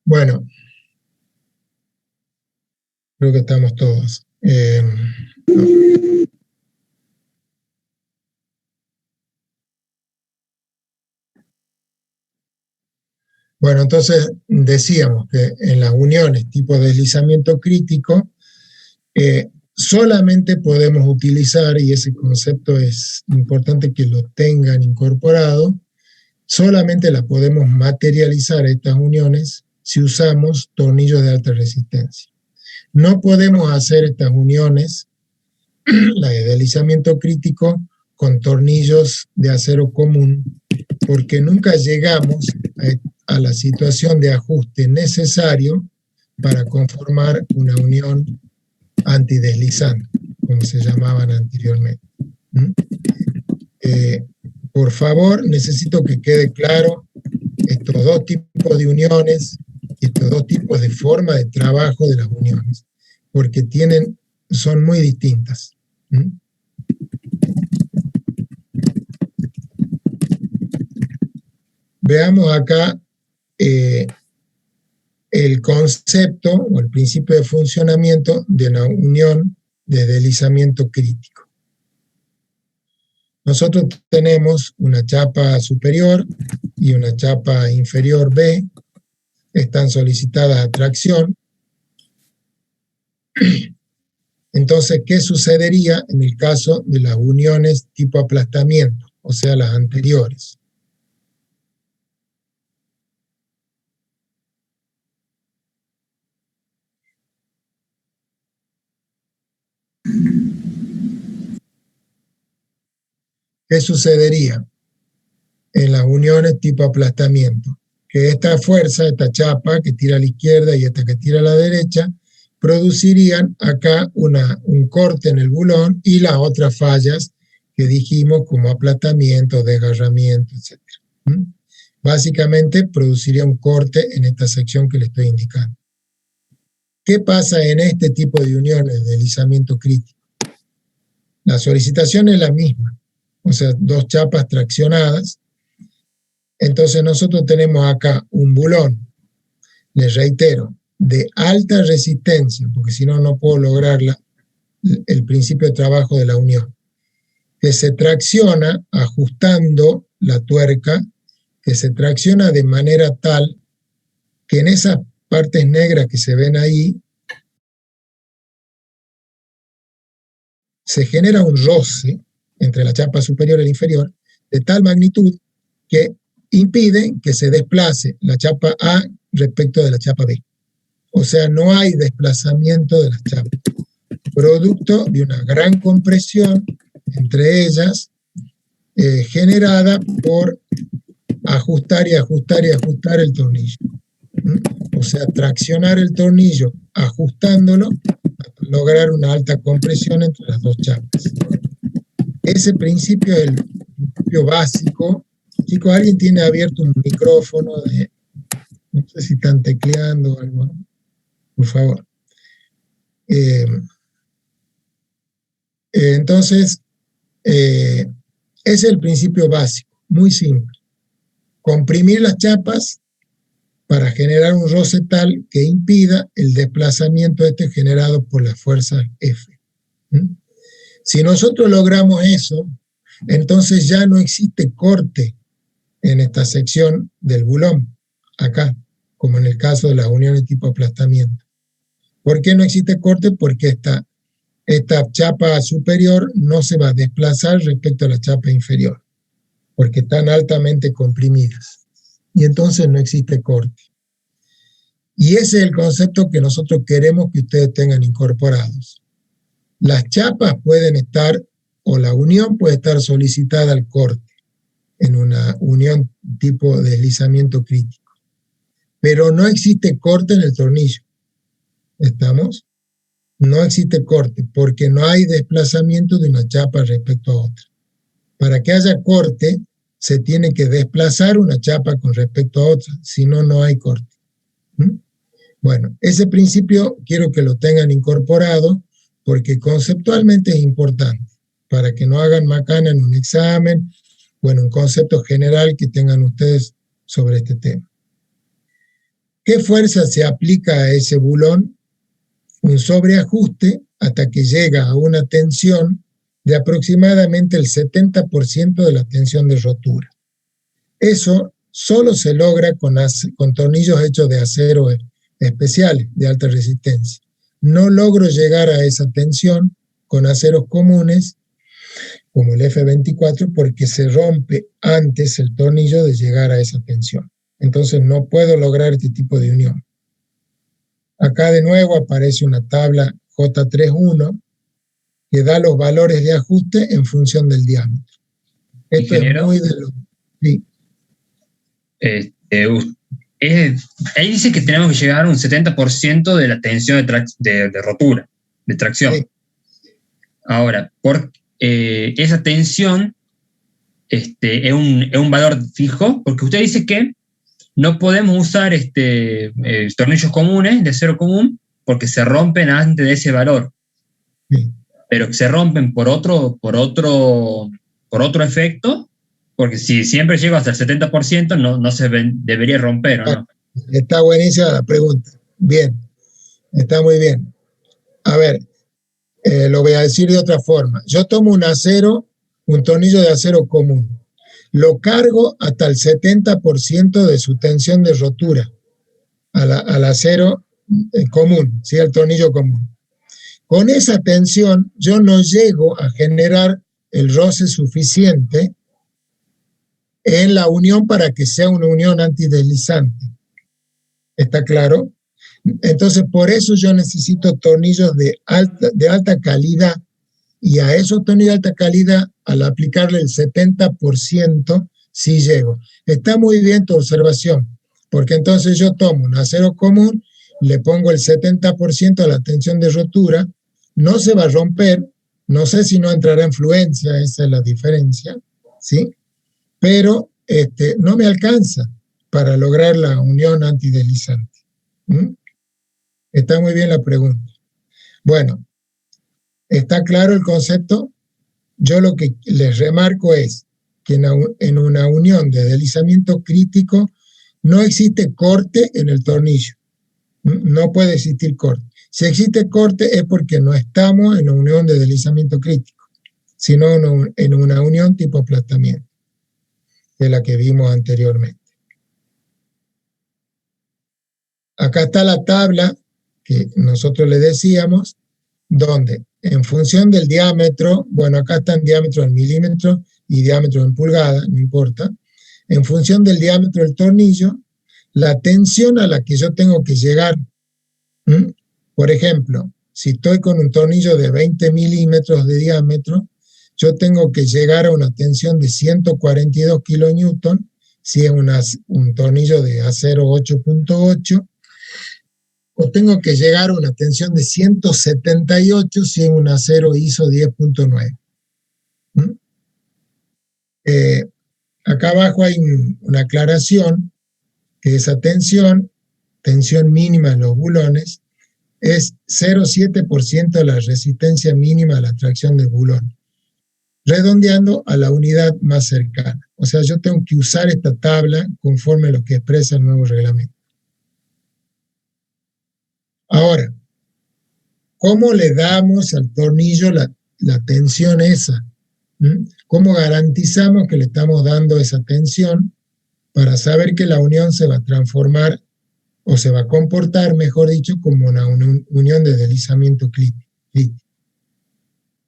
Bueno, creo que estamos todos. No. Bueno, entonces decíamos que en las uniones tipo deslizamiento crítico, solamente podemos utilizar, y ese concepto es importante que lo tengan incorporado, solamente la podemos materializar estas uniones si usamos tornillos de alta resistencia. No podemos hacer estas uniones, la de deslizamiento crítico, con tornillos de acero común, porque nunca llegamos a la situación de ajuste necesario para conformar una unión antideslizante, como se llamaban anteriormente. Por favor, necesito que quede claro estos dos tipos de uniones, estos dos tipos de forma de trabajo de las uniones, porque son muy distintas. Veamos acá el concepto o el principio de funcionamiento de una unión de deslizamiento crítico. Nosotros tenemos una chapa superior y una chapa inferior B, están solicitadas a tracción. Entonces, ¿qué sucedería en el caso de las uniones tipo aplastamiento, o sea, las anteriores? ¿Qué sucedería en las uniones tipo aplastamiento? Que esta fuerza, esta chapa que tira a la izquierda y esta que tira a la derecha, producirían acá un corte en el bulón y las otras fallas que dijimos como aplastamiento, desgarramiento, etc. Básicamente produciría un corte en esta sección que le estoy indicando. ¿Qué pasa en este tipo de uniones de deslizamiento crítico? La solicitación es la misma, o sea, dos chapas traccionadas. Entonces nosotros tenemos acá un bulón, les reitero, de alta resistencia, porque si no, no puedo lograr el principio de trabajo de la unión, que se tracciona ajustando la tuerca, que se tracciona de manera tal que en esas partes negras que se ven ahí, se genera un roce entre la chapa superior y la inferior de tal magnitud que impide que se desplace la chapa A respecto de la chapa B. O sea, no hay desplazamiento de las chapas, producto de una gran compresión entre ellas, generada por ajustar y ajustar y ajustar el tornillo. O sea, traccionar el tornillo ajustándolo para lograr una alta compresión entre las dos chapas. Ese principio es el principio básico. Chicos, ¿alguien tiene abierto un micrófono? No sé si están tecleando o algo. Por favor. Entonces, ese es el principio básico, muy simple. Comprimir las chapas para generar un roce tal que impida el desplazamiento generado por la fuerza F. Si nosotros logramos eso, entonces ya no existe corte en esta sección del bulón, acá, como en el caso de las uniones tipo aplastamiento. ¿Por qué no existe corte? Porque esta chapa superior no se va a desplazar respecto a la chapa inferior, porque están altamente comprimidas. Y entonces no existe corte. Y ese es el concepto que nosotros queremos que ustedes tengan incorporados. Las chapas pueden estar, o la unión puede estar solicitada al corte, en una unión tipo deslizamiento crítico. Pero no existe corte en el tornillo. ¿Estamos? No existe corte, porque no hay desplazamiento de una chapa respecto a otra. Para que haya corte, se tiene que desplazar una chapa con respecto a otra, si no, no hay corte. ¿Mm? Bueno, ese principio quiero que lo tengan incorporado porque conceptualmente es importante para que no hagan macana en un examen o en un concepto general que tengan ustedes sobre este tema. ¿Qué fuerza se aplica a ese bulón? Un sobreajuste hasta que llega a una tensión de aproximadamente el 70% de la tensión de rotura. Eso solo se logra con tornillos hechos de acero especiales, de alta resistencia. No logro llegar a esa tensión con aceros comunes, como el F24, porque se rompe antes el tornillo de llegar a esa tensión. Entonces no puedo lograr este tipo de unión. Acá de nuevo aparece una tabla J31 que da los valores de ajuste en función del diámetro. Esto Ingeniero, es muy de lo... Sí. Ahí dice que tenemos que llegar a un 70% de la tensión de rotura, de tracción. Sí. Ahora, por esa tensión es un valor fijo, porque usted dice que no podemos usar tornillos comunes de acero común porque se rompen antes de ese valor. Sí. Pero que se rompen por otro efecto, porque si siempre llego hasta el 70%, no se debería romper, ¿o no? Está buenísima la pregunta. Bien, está muy bien. A ver, lo voy a decir de otra forma. Yo tomo un tornillo de acero común, lo cargo hasta el 70% de su tensión de rotura al acero común, ¿sí? El tornillo común. Con esa tensión yo no llego a generar el roce suficiente en la unión para que sea una unión antideslizante. ¿Está claro? Entonces, por eso yo necesito tornillos de alta calidad, y a esos tornillos de alta calidad, al aplicarle el 70%, sí llego. Está muy bien tu observación, porque entonces yo tomo un acero común, le pongo el 70% a la tensión de rotura, no se va a romper, no sé si no entrará en fluencia, esa es la diferencia, ¿sí? Pero no me alcanza para lograr la unión antideslizante. ¿Mm? Está muy bien la pregunta. Bueno, ¿está claro el concepto? Yo lo que les remarco es que en una unión de deslizamiento crítico no existe corte en el tornillo. No puede existir corte. Si existe corte es porque no estamos en una unión de deslizamiento crítico, sino en una unión tipo aplastamiento, de la que vimos anteriormente. Acá está la tabla que nosotros le decíamos, donde en función del diámetro, bueno, acá están diámetro en milímetros y diámetro en pulgadas, no importa, en función del diámetro del tornillo, la tensión a la que yo tengo que llegar. Por ejemplo, si estoy con un tornillo de 20 milímetros de diámetro, yo tengo que llegar a una tensión de 142 kilonewton, si es un tornillo de acero 8.8, o tengo que llegar a una tensión de 178 si es un acero ISO 10.9. Acá abajo hay una aclaración, que esa tensión mínima en los bulones, es 0,7% de la resistencia mínima a la tracción del bulón, redondeando a la unidad más cercana. O sea, yo tengo que usar esta tabla conforme a lo que expresa el nuevo reglamento. Ahora, ¿cómo le damos al tornillo la tensión esa? ¿Cómo garantizamos que le estamos dando esa tensión para saber que la unión se va a transformar o se va a comportar, mejor dicho, como una unión de deslizamiento crítico?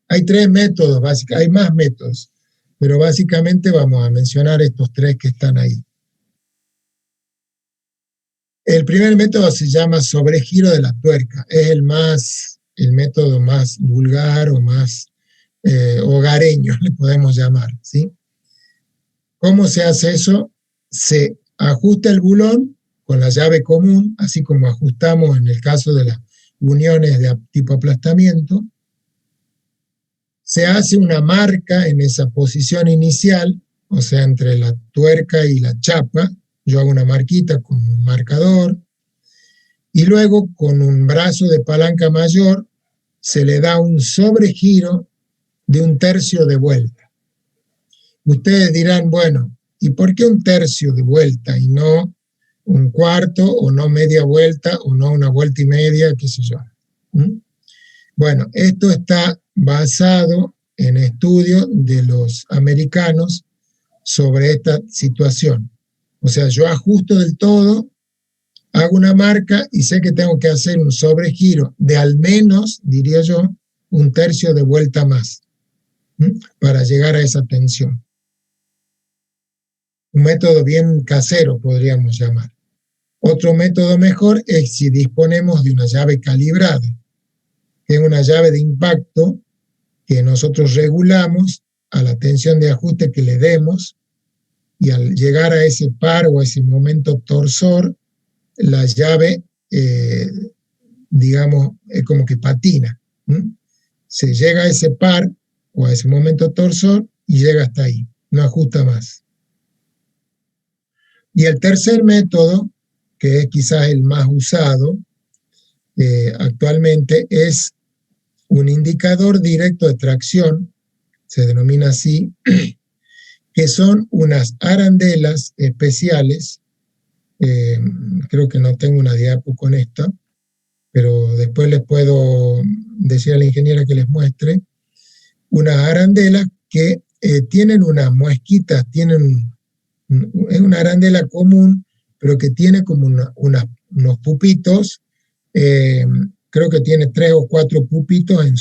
Hay tres métodos básicos, hay más métodos, pero básicamente vamos a mencionar estos tres que están ahí. El primer método se llama sobregiro de la tuerca, es el método más vulgar o más hogareño, le podemos llamar, ¿sí? ¿Cómo se hace eso? Se ajusta el bulón con la llave común, así como ajustamos en el caso de las uniones de tipo aplastamiento. Se hace una marca en esa posición inicial o sea, entre la tuerca y la chapa, yo hago una marquita con un marcador, y luego con un brazo de palanca mayor se le da un sobregiro de 1/3 de vuelta. Ustedes dirán, bueno, ¿y por qué 1/3 de vuelta y no 1/4 o no media vuelta o no 1,5 vueltas, qué sé yo? Bueno, esto está basado en estudios de los americanos sobre esta situación. O sea, yo ajusto del todo, hago una marca y sé que tengo que hacer un sobregiro de al menos, diría yo, 1/3 de vuelta más para llegar a esa tensión. Un método bien casero, podríamos llamar. Otro método mejor es si disponemos de una llave calibrada, que es una llave de impacto que nosotros regulamos a la tensión de ajuste que le demos, y al llegar a ese par o a ese momento torsor, la llave, digamos, es como que patina. Se llega a ese par o a ese momento torsor y llega hasta ahí, no ajusta más. Y el tercer método, que es quizás el más usado actualmente, es un indicador directo de tracción, se denomina así, que son unas arandelas especiales. Creo que no tengo una diapo con esto, pero después les puedo decir a la ingeniera que les muestre. Unas arandelas que tienen unas muesquitas, es una arandela común, pero que tiene como unos pupitos, creo que tiene 3 o 4 pupitos en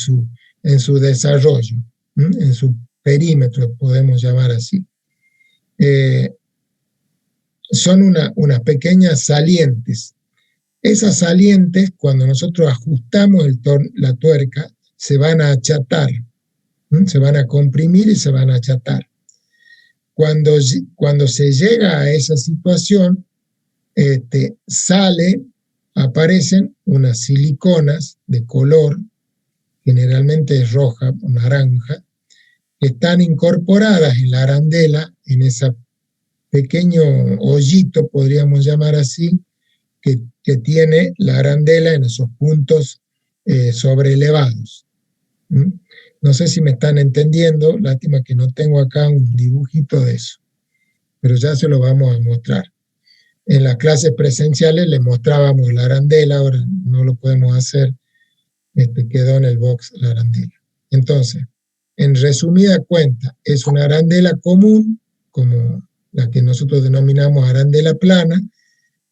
su desarrollo, en su perímetro, podemos llamar así. Son unas pequeñas salientes. Esas salientes, cuando nosotros ajustamos la tuerca, se van a achatar, se van a comprimir y se van a achatar. Cuando se llega a esa situación, aparecen unas siliconas de color, generalmente es roja o naranja, que están incorporadas en la arandela, en ese pequeño hoyito, podríamos llamar así, que tiene la arandela en esos puntos sobreelevados. No sé si me están entendiendo, lástima que no tengo acá un dibujito de eso, pero ya se lo vamos a mostrar. En las clases presenciales les mostrábamos la arandela, ahora no lo podemos hacer, quedó en el box la arandela. Entonces, en resumida cuenta, es una arandela común, como la que nosotros denominamos arandela plana,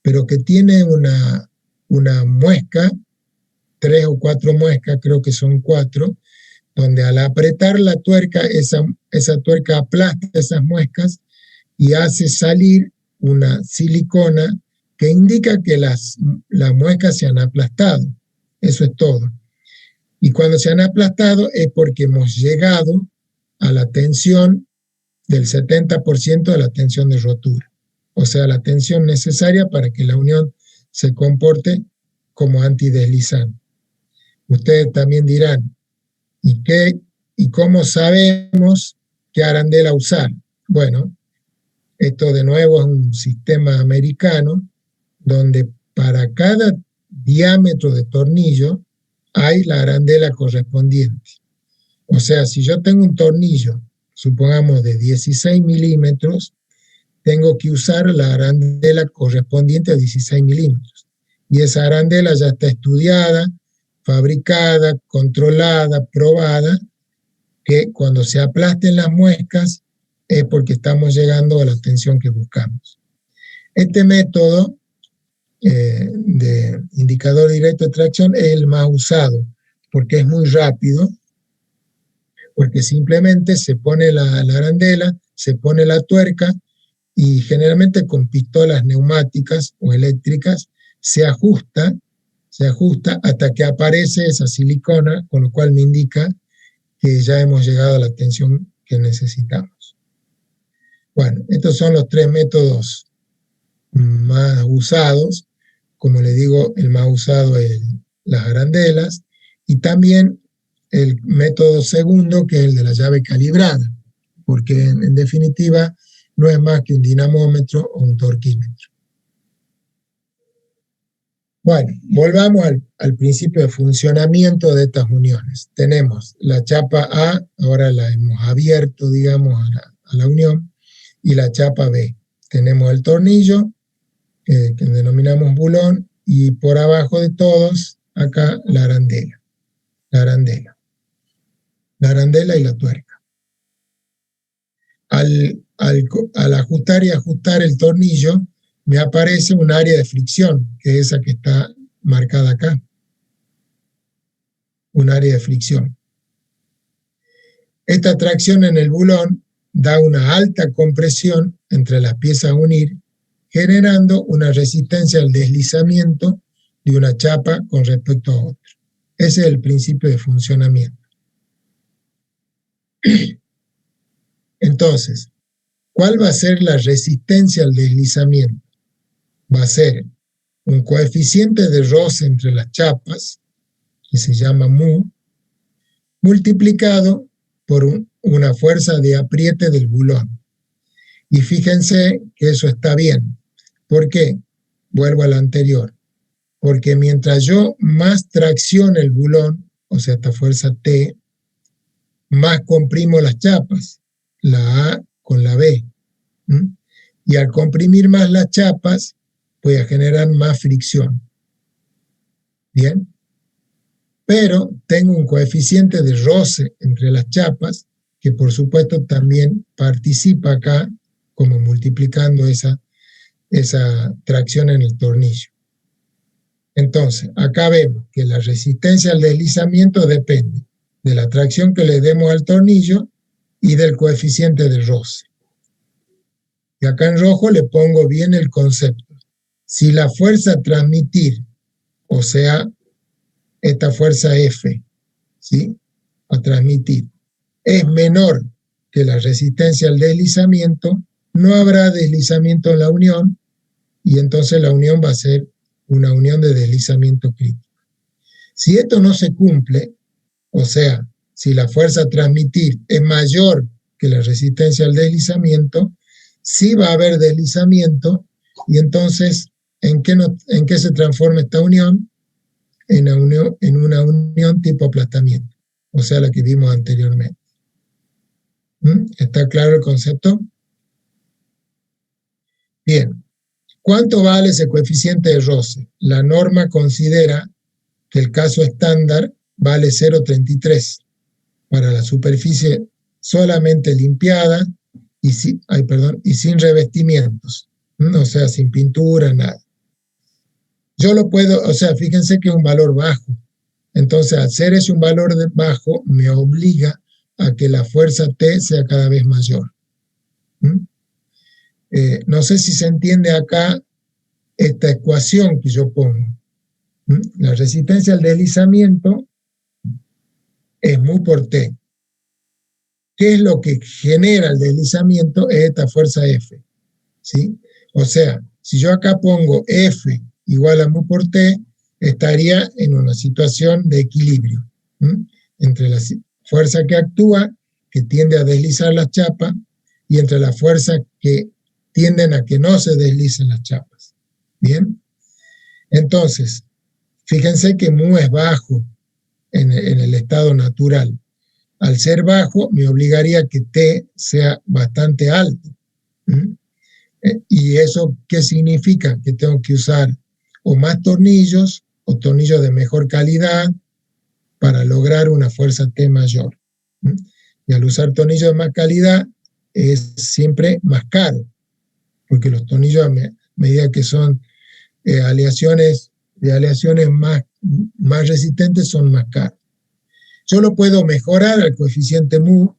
pero que tiene una muesca, 3 o 4 muescas, creo que son 4, donde al apretar la tuerca, esa tuerca aplasta esas muescas y hace salir una silicona que indica que las muescas se han aplastado. Eso es todo. Y cuando se han aplastado es porque hemos llegado a la tensión del 70% de la tensión de rotura. O sea, la tensión necesaria para que la unión se comporte como antideslizante. Ustedes también dirán, ¿y cómo sabemos qué arandela usar? Bueno, esto de nuevo es un sistema americano donde para cada diámetro de tornillo hay la arandela correspondiente. O sea, si yo tengo un tornillo, supongamos de 16 milímetros, tengo que usar la arandela correspondiente a 16 milímetros. Y esa arandela ya está estudiada, fabricada, controlada, probada, que cuando se aplasten las muescas es porque estamos llegando a la tensión que buscamos. Este método de indicador directo de tracción es el más usado porque es muy rápido, porque simplemente se pone la arandela, se pone la tuerca y generalmente con pistolas neumáticas o eléctricas se ajusta hasta que aparece esa silicona, con lo cual me indica que ya hemos llegado a la tensión que necesitamos. Bueno, estos son los 3 métodos más usados. Como le digo, el más usado es las arandelas y también el método segundo, que es el de la llave calibrada, porque en definitiva no es más que un dinamómetro o un torquímetro. Bueno, volvamos al principio de funcionamiento de estas uniones. Tenemos la chapa A, ahora la hemos abierto, digamos, a la unión, y la chapa B. Tenemos el tornillo, que denominamos bulón, y por abajo de todos, acá la arandela. La arandela y la tuerca. Al ajustar y ajustar el tornillo, me aparece un área de fricción, que es esa que está marcada acá. Un área de fricción. Esta tracción en el bulón da una alta compresión entre las piezas a unir, generando una resistencia al deslizamiento de una chapa con respecto a otra. Ese es el principio de funcionamiento. Entonces, ¿cuál va a ser la resistencia al deslizamiento? Va a ser un coeficiente de roce entre las chapas, que se llama mu, multiplicado por una fuerza de apriete del bulón. Y fíjense que eso está bien. ¿Por qué? Vuelvo a la anterior. Porque mientras yo más traccione el bulón, o sea, esta fuerza T, más comprimo las chapas, la A con la B. Y al comprimir más las chapas, voy a generar más fricción. ¿Bien? Pero tengo un coeficiente de roce entre las chapas, que por supuesto también participa acá, como multiplicando esa tracción en el tornillo. Entonces, acá vemos que la resistencia al deslizamiento depende de la tracción que le demos al tornillo y del coeficiente de roce. Y acá en rojo le pongo bien el concepto. Si la fuerza a transmitir, o sea, esta fuerza F, ¿sí?, a transmitir, es menor que la resistencia al deslizamiento, no habrá deslizamiento en la unión, y entonces la unión va a ser una unión de deslizamiento crítico. Si esto no se cumple, o sea, si la fuerza a transmitir es mayor que la resistencia al deslizamiento, sí va a haber deslizamiento, y entonces, ¿en qué se transforma esta unión? En una unión tipo aplastamiento, o sea, la que vimos anteriormente. ¿Está claro el concepto? Bien. ¿Cuánto vale ese coeficiente de roce? La norma considera que el caso estándar vale 0,33 para la superficie solamente limpiada y sin revestimientos, o sea, sin pintura, nada. Yo lo puedo, o sea, fíjense que es un valor bajo. Entonces, al ser ese un valor bajo, me obliga a que la fuerza T sea cada vez mayor. No sé si se entiende acá esta ecuación que yo pongo. La resistencia al deslizamiento es mu por T. ¿Qué es lo que genera el deslizamiento? Es esta fuerza F, ¿sí? O sea, si yo acá pongo F igual a mu por T, estaría en una situación de equilibrio entre la fuerza que actúa, que tiende a deslizar las chapas, y entre las fuerzas que tienden a que no se deslicen las chapas. ¿Bien? Entonces, fíjense que mu es bajo en el estado natural. Al ser bajo, me obligaría a que T sea bastante alto. ¿Y eso qué significa? Que tengo que usar o más tornillos o tornillos de mejor calidad para lograr una fuerza T mayor. Y al usar tornillos de más calidad es siempre más caro, porque los tornillos a medida que son aleaciones más resistentes son más caros. Yo lo puedo mejorar al coeficiente mu,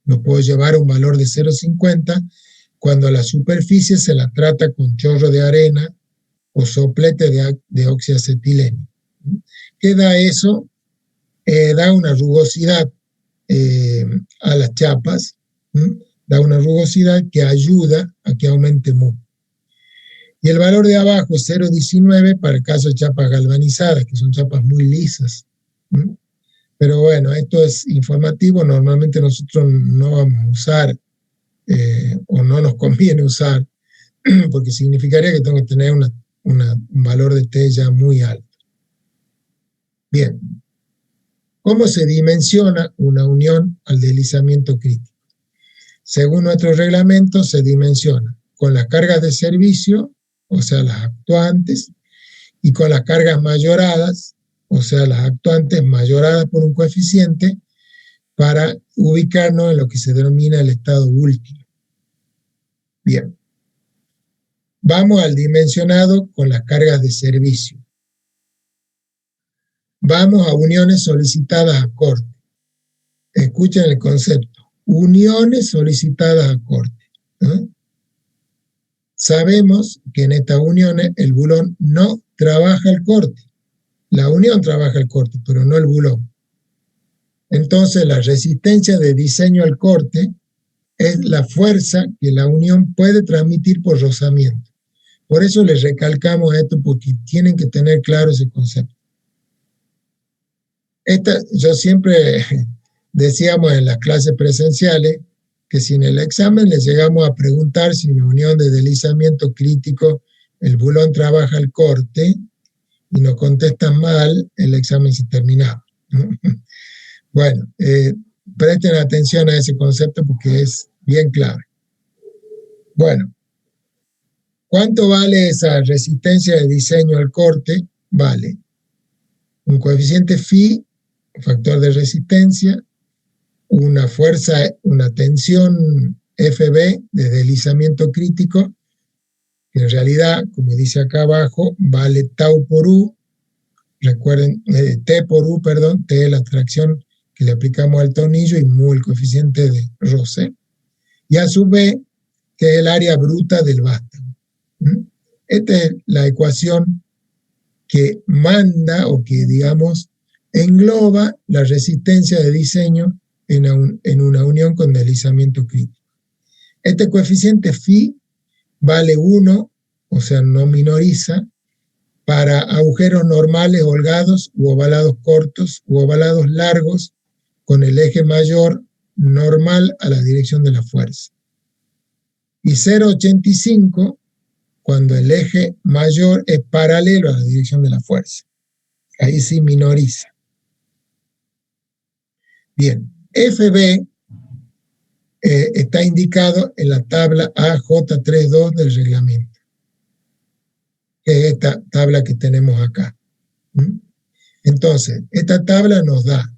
lo puedo llevar a un valor de 0,50 cuando a la superficie se la trata con chorro de arena o soplete de oxiacetileno. ¿Qué da eso? Da una rugosidad a las chapas, da una rugosidad que ayuda a que aumente mu. Y el valor de abajo es 0,19 para el caso de chapas galvanizadas, que son chapas muy lisas. Pero bueno, esto es informativo. Normalmente nosotros no vamos a usar o no nos conviene usar, porque significaría que tengo que tener un valor de T ya muy alto. Bien, ¿cómo se dimensiona una unión al deslizamiento crítico? Según nuestro reglamento, se dimensiona con las cargas de servicio, o sea, las actuantes, y con las cargas mayoradas, o sea, las actuantes mayoradas por un coeficiente, para ubicarnos en lo que se denomina el estado último. Bien. Vamos al dimensionado con las cargas de servicio. Vamos a uniones solicitadas a corte. Escuchen el concepto. Uniones solicitadas a corte. ¿Eh? Sabemos que en estas uniones el bulón no trabaja el corte. La unión trabaja el corte, pero no el bulón. Entonces, la resistencia de diseño al corte es la fuerza que la unión puede transmitir por rozamiento. Por eso les recalcamos esto, porque tienen que tener claro ese concepto. Yo siempre decíamos en las clases presenciales que si en el examen les llegamos a preguntar si en unión de deslizamiento crítico el bulón trabaja el corte y nos contestan mal, el examen se terminaba. Bueno, presten atención a ese concepto porque es bien clave. Bueno, ¿cuánto vale esa resistencia de diseño al corte? Vale un coeficiente phi, factor de resistencia, una fuerza, una tensión FB de deslizamiento crítico, que en realidad, como dice acá abajo, vale tau por U, recuerden, T por U, perdón, T es la tracción que le aplicamos al tornillo y mu el coeficiente de roce, y a su vez, que es el área bruta del vástago. Esta es la ecuación que manda o que, digamos, engloba la resistencia de diseño en una unión con deslizamiento crítico. Este coeficiente phi vale 1, o sea, no minoriza, para agujeros normales holgados u ovalados cortos u ovalados largos con el eje mayor normal a la dirección de la fuerza. Y 0,85 cuando el eje mayor es paralelo a la dirección de la fuerza. Ahí sí minoriza. Bien, FB está indicado en la tabla AJ32 del reglamento, que es esta tabla que tenemos acá. Entonces, esta tabla nos da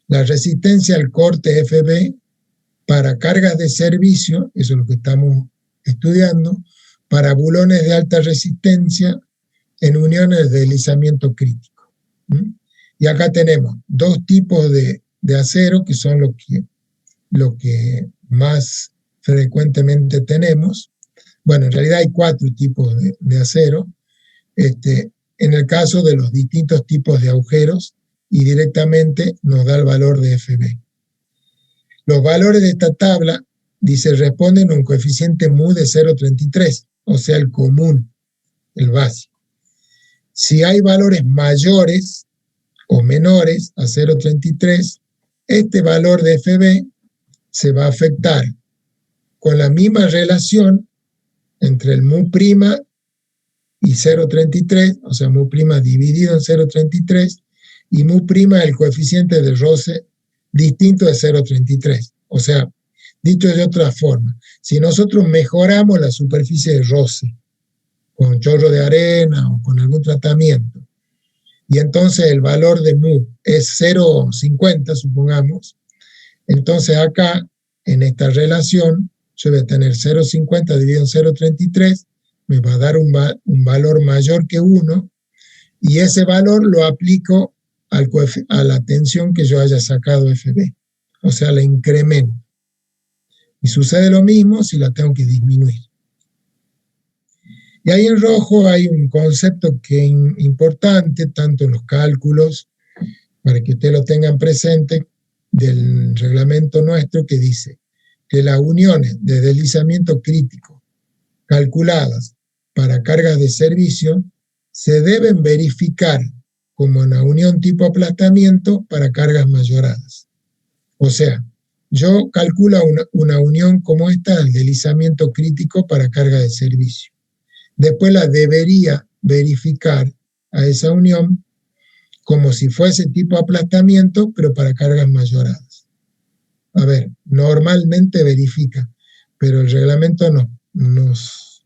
la resistencia al corte FB para cargas de servicio, eso es lo que estamos estudiando, para bulones de alta resistencia en uniones de deslizamiento crítico. Y acá tenemos dos tipos de acero, que son lo que más frecuentemente tenemos. Bueno, en realidad hay 4 tipos de acero, en el caso de los distintos tipos de agujeros, y directamente nos da el valor de FB. Los valores de esta tabla, dice, responden a un coeficiente mu de 0,33, o sea, el común, el básico. Si hay valores mayores o menores a 0,33, este valor de FB se va a afectar con la misma relación entre el mu' y 0,33, o sea, mu' dividido en 0,33, y mu' el coeficiente de roce distinto de 0,33. O sea, dicho de otra forma, si nosotros mejoramos la superficie de roce con chorro de arena o con algún tratamiento, y entonces el valor de mu es 0,50, supongamos, entonces acá, en esta relación, yo voy a tener 0,50 dividido en 0,33, me va a dar un valor mayor que 1, y ese valor lo aplico a la tensión que yo haya sacado FB, o sea, la incremento. Y sucede lo mismo si la tengo que disminuir. Y ahí en rojo hay un concepto que es importante, tanto en los cálculos, para que ustedes lo tengan presente, del reglamento nuestro, que dice que las uniones de deslizamiento crítico calculadas para cargas de servicio se deben verificar como una unión tipo aplastamiento para cargas mayoradas. O sea, Yo calculo una unión como esta del deslizamiento crítico para carga de servicio. Después la debería verificar a esa unión como si fuese tipo aplastamiento, pero para cargas mayoradas. A ver, normalmente verifica, pero el reglamento no nos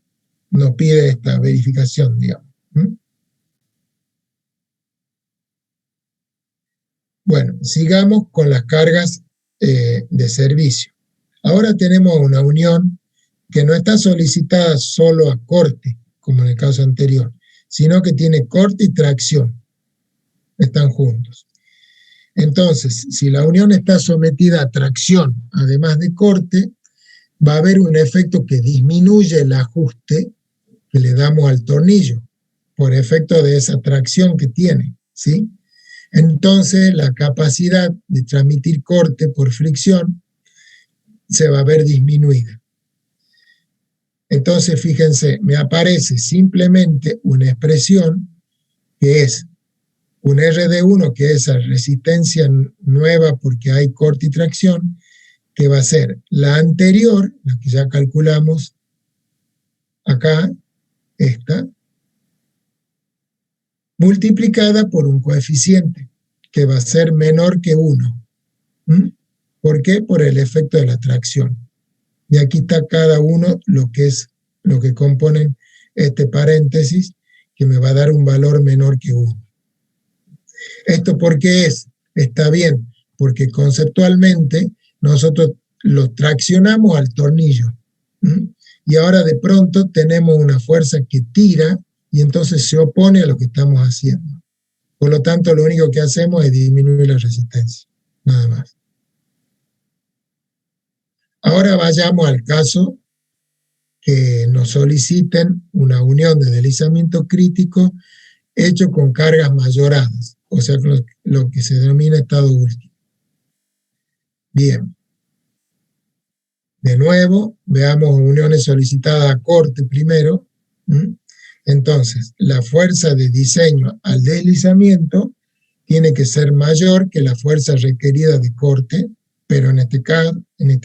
pide esta verificación, digamos. Bueno, sigamos con las cargas de servicio. Ahora tenemos una unión que no está solicitada solo a corte, como en el caso anterior, sino que tiene corte y tracción. Están juntos. Entonces, si la unión está sometida a tracción, además de corte, va a haber un efecto que disminuye el ajuste que le damos al tornillo, por efecto de esa tracción que tiene, ¿sí? Entonces, la capacidad de transmitir corte por fricción se va a ver disminuida. Entonces, fíjense, me aparece simplemente una expresión que es un RD1, que es esa resistencia nueva porque hay corte y tracción, que va a ser la anterior, la que ya calculamos acá, esta, multiplicada por un coeficiente que va a ser menor que 1. ¿Por qué? Por el efecto de la tracción. Y aquí está cada uno lo que componen este paréntesis, que me va a dar un valor menor que 1. ¿Esto por qué es? Está bien, porque conceptualmente nosotros lo traccionamos al tornillo. Y ahora de pronto tenemos una fuerza que tira y entonces se opone a lo que estamos haciendo. Por lo tanto, lo único que hacemos es disminuir la resistencia, nada más. Ahora vayamos al caso que nos soliciten una unión de deslizamiento crítico hecho con cargas mayoradas, o sea, lo que se denomina estado último. Bien. De nuevo, veamos uniones solicitadas a corte primero. Entonces, la fuerza de diseño al deslizamiento tiene que ser mayor que la fuerza requerida de corte, pero en este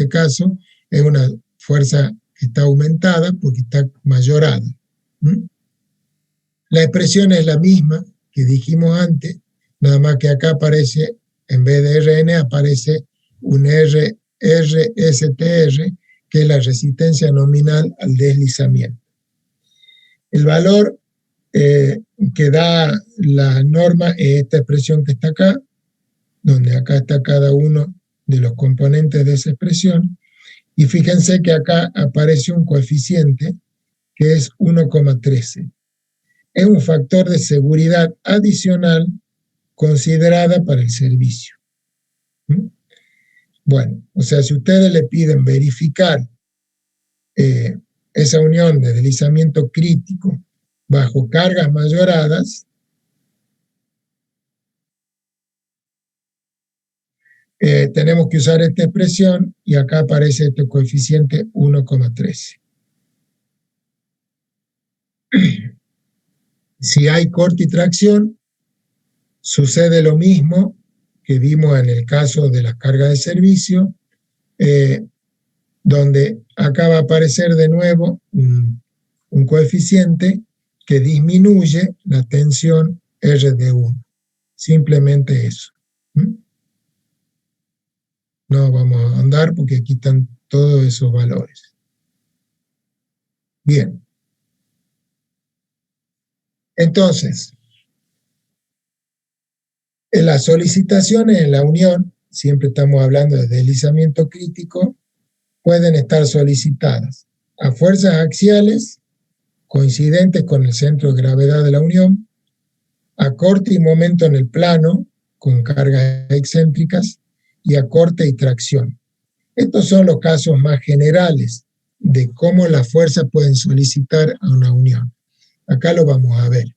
caso es una fuerza que está aumentada porque está mayorada. La expresión es la misma que dijimos antes, nada más que acá aparece, en vez de RN, aparece un RSTR, que es la resistencia nominal al deslizamiento. El valor que da la norma es esta expresión que está acá, donde acá está cada uno de los componentes de esa expresión, y fíjense que acá aparece un coeficiente que es 1,13. Es un factor de seguridad adicional considerada para el servicio. Bueno, o sea, si ustedes le piden verificar esa unión de deslizamiento crítico bajo cargas mayoradas, tenemos que usar esta expresión y acá aparece este coeficiente 1,13. Si hay corte y tracción, sucede lo mismo que vimos en el caso de las cargas de servicio, donde acá va a aparecer de nuevo un coeficiente que disminuye la tensión RD1. Simplemente eso. No vamos a andar porque aquí están todos esos valores. Bien. Entonces, en las solicitaciones en la unión, siempre estamos hablando de deslizamiento crítico, pueden estar solicitadas a fuerzas axiales coincidentes con el centro de gravedad de la unión, a corte y momento en el plano con cargas excéntricas y a corte y tracción. Estos son los casos más generales de cómo las fuerzas pueden solicitar a una unión. Acá lo vamos a ver.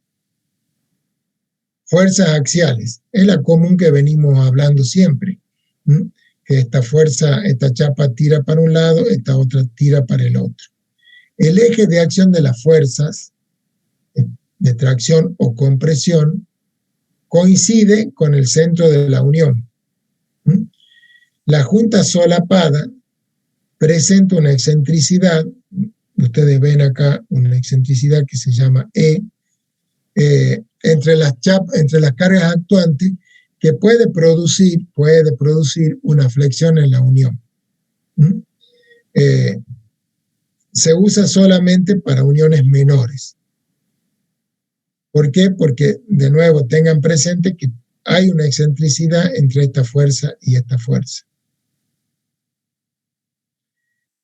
Fuerzas axiales, es la común que venimos hablando siempre, que esta fuerza, esta chapa tira para un lado, esta otra tira para el otro. El eje de acción de las fuerzas de tracción o compresión coincide con el centro de la unión. La junta solapada presenta una excentricidad, ustedes ven acá una excentricidad que se llama E, entre las cargas actuantes, que puede producir una flexión en la unión. Se usa solamente para uniones menores. ¿Por qué? Porque, de nuevo, tengan presente que hay una excentricidad entre esta fuerza y esta fuerza.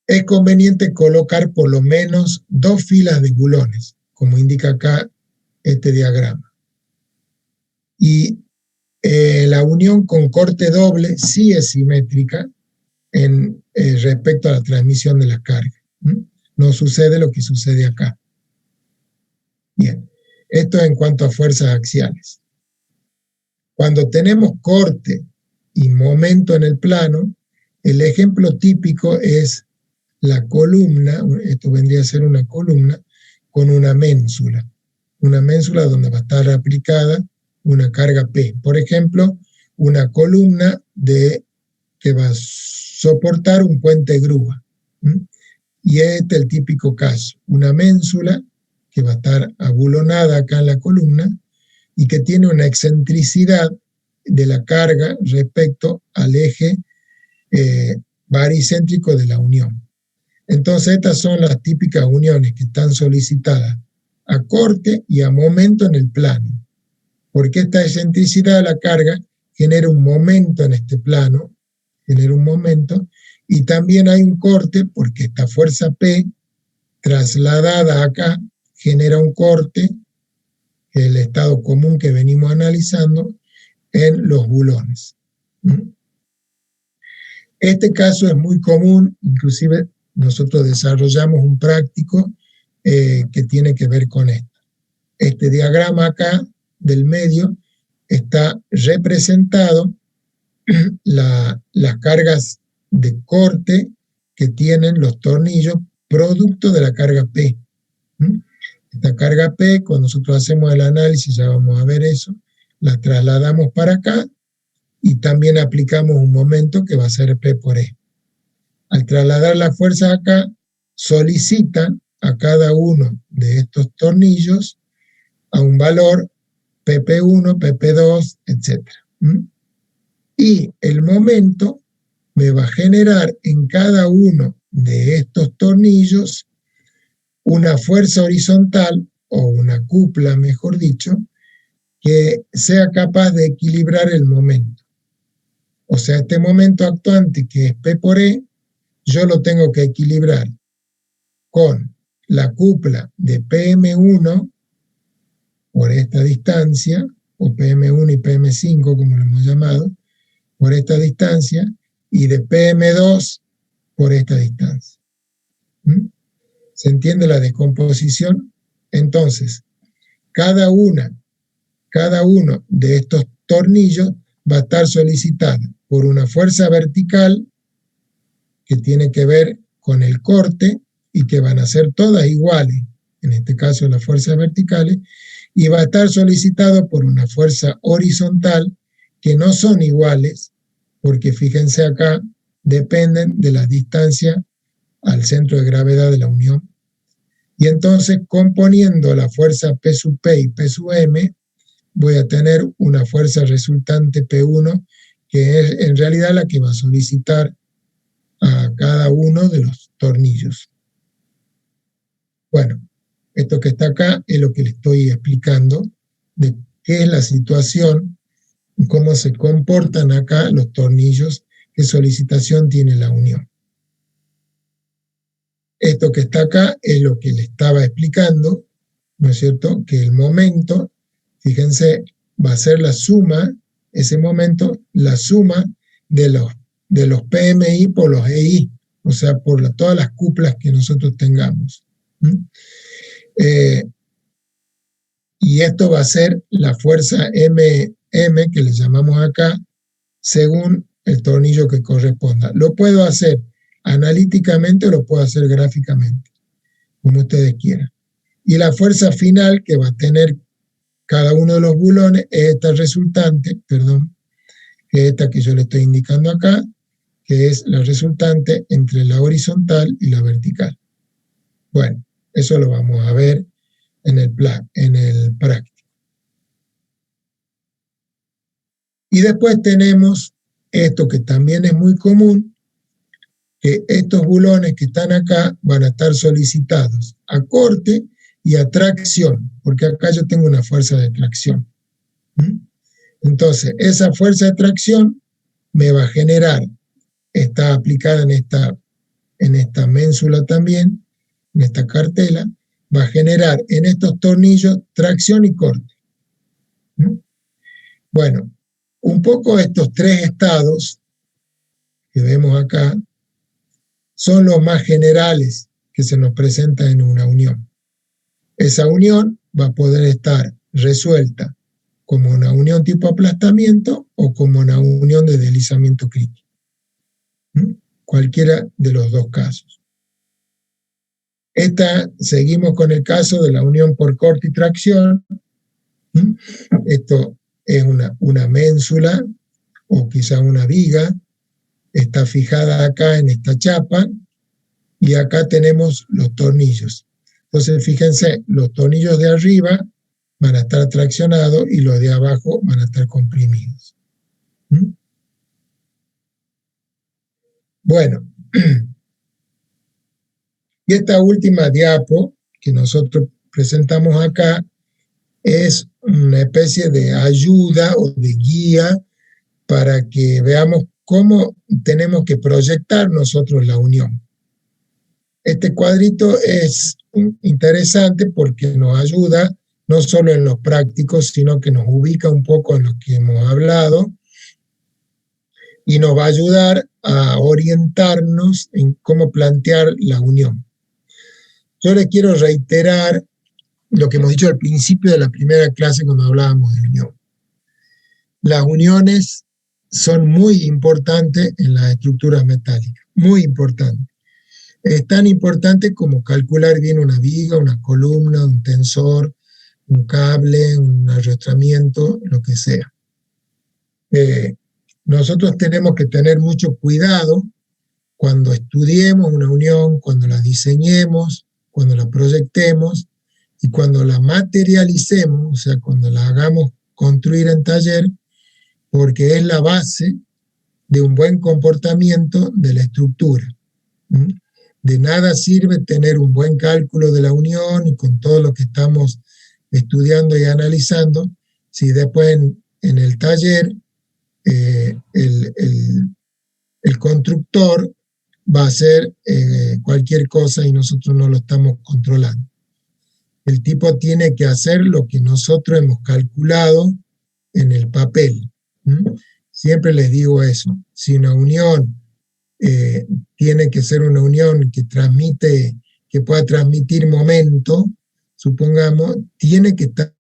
Es conveniente colocar por lo menos 2 filas de bulones, como indica acá este diagrama. Y la unión con corte doble sí es simétrica respecto a la transmisión de las cargas. No sucede lo que sucede acá. Bien, esto en cuanto a fuerzas axiales. Cuando tenemos corte y momento en el plano, el ejemplo típico es la columna, esto vendría a ser una columna, con una ménsula donde va a estar aplicada una carga P. Por ejemplo, una columna que va a soportar un puente grúa. Y este es el típico caso, una ménsula que va a estar abulonada acá en la columna y que tiene una excentricidad de la carga respecto al eje baricéntrico de la unión. Entonces, estas son las típicas uniones que están solicitadas a corte y a momento en el plano, porque esta excentricidad de la carga genera un momento en este plano, y también hay un corte porque esta fuerza P trasladada acá genera un corte, el estado común que venimos analizando, en los bulones. Este caso es muy común, inclusive nosotros desarrollamos un práctico que tiene que ver con esto. Este diagrama acá del medio está representado las cargas de corte que tienen los tornillos producto de la carga P. Esta carga P, cuando nosotros hacemos el análisis, ya vamos a ver eso, la trasladamos para acá y también aplicamos un momento que va a ser P por E. Al trasladar la fuerza acá, solicitan a cada uno de estos tornillos a un valor PP1, PP2, etc. Y el momento me va a generar en cada uno de estos tornillos una fuerza horizontal, o una cupla, mejor dicho, que sea capaz de equilibrar el momento. O sea, este momento actuante, que es P por E, yo lo tengo que equilibrar con la cupla de PM1 por esta distancia, o PM1 y PM5, como lo hemos llamado, por esta distancia, y de PM2 por esta distancia. ¿Se entiende la descomposición? Entonces, cada uno de estos tornillos va a estar solicitada por una fuerza vertical que tiene que ver con el corte y que van a ser todas iguales, en este caso las fuerzas verticales, y va a estar solicitado por una fuerza horizontal que no son iguales, porque fíjense acá, dependen de la distancia al centro de gravedad de la unión. Y entonces, componiendo la fuerza P sub P y P sub M, voy a tener una fuerza resultante P1, que es en realidad la que va a solicitar a cada uno de los tornillos. Bueno, esto que está acá es lo que le estoy explicando de qué es la situación y cómo se comportan acá los tornillos, qué solicitación tiene la unión. Esto que está acá es lo que le estaba explicando, ¿no es cierto? Que el momento, fíjense, va a ser la suma, ese momento, la suma de los PMI por los EI, o sea, por todas las cuplas que nosotros tengamos. Y esto va a ser la fuerza MM, que le llamamos acá, según el tornillo que corresponda. Lo puedo hacer analíticamente o lo puedo hacer gráficamente, como ustedes quieran. Y la fuerza final que va a tener cada uno de los bulones es esta resultante, que es esta que yo le estoy indicando acá, que es la resultante entre la horizontal y la vertical. Bueno, eso lo vamos a ver en el práctico. Y después tenemos esto que también es muy común, que estos bulones que están acá van a estar solicitados a corte y a tracción, porque acá yo tengo una fuerza de tracción. Entonces, esa fuerza de tracción me va a generar, está aplicada en esta ménsula también, en esta cartela, va a generar en estos tornillos tracción y corte. Bueno, un poco estos tres estados que vemos acá son los más generales que se nos presentan en una unión. Esa unión va a poder estar resuelta como una unión tipo aplastamiento o como una unión de deslizamiento crítico. Cualquiera de los dos casos. Seguimos con el caso de la unión por corte y tracción. Esto es una ménsula o quizá una viga. Está fijada acá en esta chapa y acá tenemos los tornillos. Entonces, fíjense, los tornillos de arriba van a estar traccionados y los de abajo van a estar comprimidos. Bueno, y esta última diapo que nosotros presentamos acá es una especie de ayuda o de guía para que veamos cómo tenemos que proyectar nosotros la unión. Este cuadrito es interesante porque nos ayuda no solo en los prácticos, sino que nos ubica un poco en lo que hemos hablado y nos va a ayudar a orientarnos en cómo plantear la unión. Yo les quiero reiterar lo que hemos dicho al principio de la primera clase cuando hablábamos de unión. Las uniones son muy importantes en las estructuras metálicas, muy importantes. Es tan importante como calcular bien una viga, una columna, un tensor, un cable, un arrastramiento, lo que sea. Nosotros tenemos que tener mucho cuidado cuando estudiemos una unión, cuando la diseñemos, cuando la proyectemos y cuando la materialicemos, o sea, cuando la hagamos construir en taller, porque es la base de un buen comportamiento de la estructura. De nada sirve tener un buen cálculo de la unión y con todo lo que estamos estudiando y analizando, si después en el taller el constructor va a hacer cualquier cosa y nosotros no lo estamos controlando. El tipo tiene que hacer lo que nosotros hemos calculado en el papel. Siempre les digo eso. Si una unión tiene que ser una unión que pueda transmitir momento, supongamos, tiene que estar